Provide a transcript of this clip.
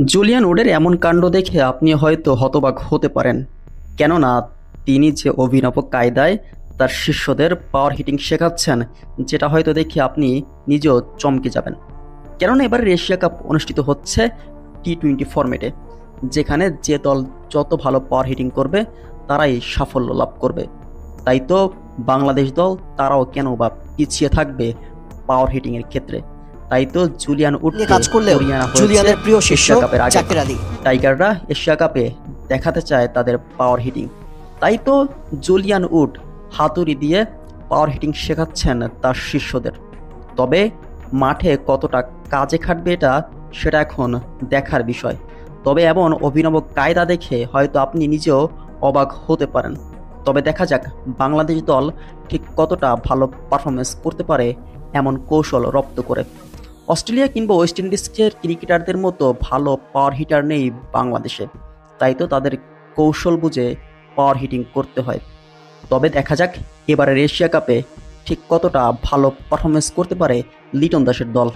Julian উডের এমন কাণ্ড দেখে আপনি হয়তো হতবাক হতে পারেন, কেননা তিনি যে অভিনব কায়দায় তার শিষ্যদের পাওয়ার হিটিং শেখাচ্ছেন, যেটা হয়তো দেখে আপনি নিজেও চমকে যাবেন। কেননা এবারে এশিয়া কাপ অনুষ্ঠিত হচ্ছে T20 ফরম্যাটে, যেখানে যে দল যত ভালো পাওয়ার হিটিং করবে তারাই সাফল্য লাভ করবে। তাই তো বাংলাদেশ দল তারাও কেন বা পিছিয়ে থাকবে পাওয়ার হিটিংয়ের ক্ষেত্রে। তাই তো জুলিয়ান নিয়ে উডকে কাজ করলেও সরিয়ে আনা হয়েছে জুলিয়ানের প্রিয় শিষ্য এশিয়া কাপের আগে। জাকের আলী। টাইগাররা এশিয়া কাপে দেখাতে চায় তাদের পাওয়ার হিটিং। তাই তো জুলিয়ান উড হাতুড়ি দিয়ে পাওয়ার হিটিং শেখাচ্ছেন তার শিষ্যদের। তবে মাঠে কতটা কাজে খাটবে সেটা এখন দেখার বিষয়। তবে এমন অভিনব কায়দা দেখে হয়তো আপনি নিজেও অবাক হতে পারেন। তবে দেখা যাক বাংলাদেশ দল ঠিক কতটা ভালো পারফরমেন্স করতে পারে এমন কৌশল রপ্ত করে। অস্ট্রেলিয়া কিংবা ওয়েস্ট ইন্ডিজের ক্রিকেটারদের মতো ভালো পাওয়ার হিটার নেই বাংলাদেশে, তাই তো তাদের কৌশল বুঝে পাওয়ার হিটিং করতে হয়। তবে দেখা যাক এবারের এশিয়া কাপে ঠিক কতটা ভালো পারফরমেন্স করতে পারে লিটন দাসের দল।